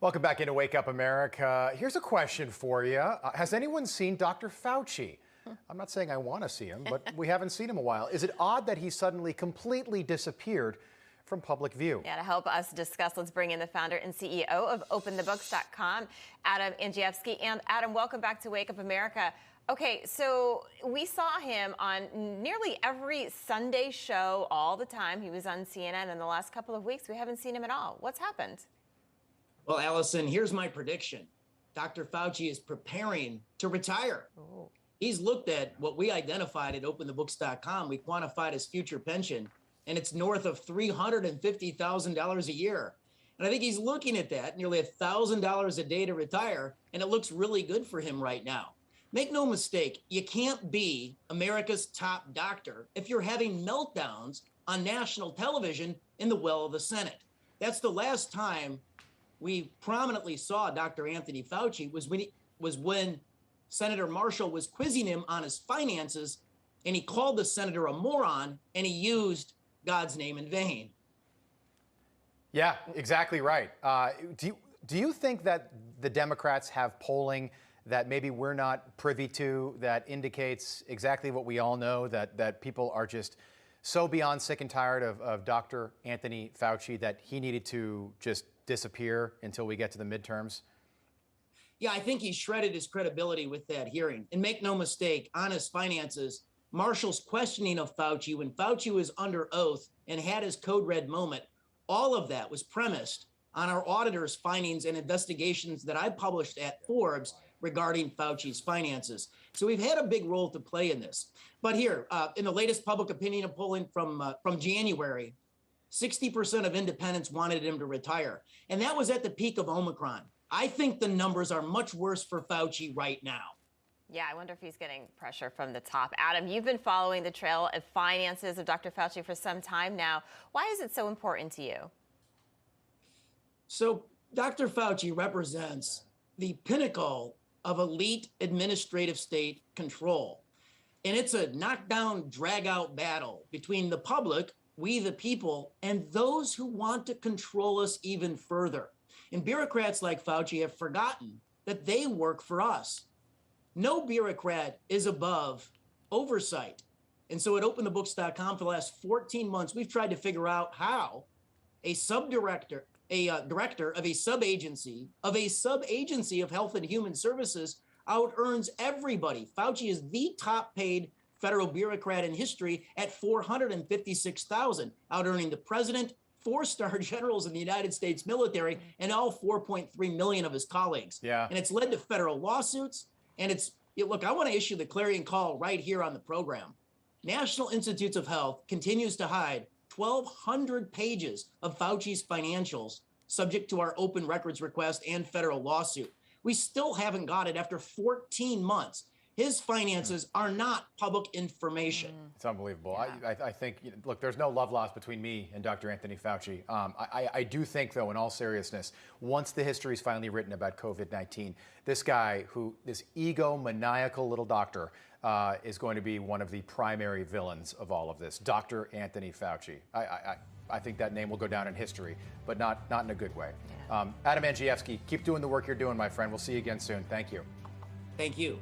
Welcome back into Wake Up America. Here's a question for you. Has anyone seen Dr. Fauci? I'm not saying I want to see him, but we haven't seen him in a while. Is it odd that he suddenly completely disappeared from public view? Yeah, to help us discuss, let's bring in the founder and CEO of OpenTheBooks.com, Adam Andrzejewski. And Adam, welcome back to Wake Up America. Okay, so we saw him on nearly every Sunday show all the time. He was on CNN. In the last couple of weeks, we haven't seen him at all. What's happened? Well, Allison, here's my prediction. Dr. Fauci is preparing to retire. Ooh. He's looked at what we identified at OpenTheBooks.com. We quantified his future pension, and it's north of $350,000 a year. And I think he's looking at that, nearly $1,000 a day to retire, and it looks really good for him right now. Make no mistake, you can't be America's top doctor if you're having meltdowns on national television in the well of the Senate. That's the last time we prominently saw Dr. Anthony Fauci was when Senator Marshall was quizzing him on his finances, and he called the senator a moron, and he used God's name in vain. Yeah, exactly right. Do you think that the Democrats have polling that maybe we're not privy to that indicates exactly what we all know, that people are just so beyond sick and tired of Dr. Anthony Fauci that he needed to just disappear until we get to the midterms? Yeah, I think he shredded his credibility with that hearing. And make no mistake, on his finances, Marshall's questioning of Fauci when Fauci was under oath and had his code red moment, all of that was premised on our auditor's findings and investigations that I published at Forbes regarding Fauci's finances. So we've had a big role to play in this. But here, in the latest public opinion polling from January, 60% of independents wanted him to retire. And that was at the peak of Omicron. I think the numbers are much worse for Fauci right now. Yeah, I wonder if he's getting pressure from the top. Adam, you've been following the trail of finances of Dr. Fauci for some time now. Why is it so important to you? So Dr. Fauci represents the pinnacle of elite administrative state control. And it's a knockdown, drag-out battle between the public, we the people, and those who want to control us even further. And bureaucrats like Fauci have forgotten that they work for us. No bureaucrat is above oversight. And so at OpenTheBooks.com for the last 14 months, we've tried to figure out how a director of a sub-agency of Health and Human Services out-earns everybody. Fauci is the top paid federal bureaucrat in history at $456,000, out-earning the president, 4-star generals in the United States military, and all 4.3 million of his colleagues. Yeah. And it's led to federal lawsuits. And look, I want to issue the clarion call right here on the program. National Institutes of Health continues to hide 1,200 pages of Fauci's financials subject to our open records request and federal lawsuit. We still haven't got it after 14 months. His finances are not public information. It's unbelievable. Yeah. I think, look, there's no love lost between me and Dr. Anthony Fauci. I do think, though, in all seriousness, once the history is finally written about COVID-19, this guy this egomaniacal little doctor is going to be one of the primary villains of all of this, Dr. Anthony Fauci. I think that name will go down in history, but not in a good way. Yeah. Adam Andrzejewski, keep doing the work you're doing, my friend. We'll see you again soon. Thank you. Thank you.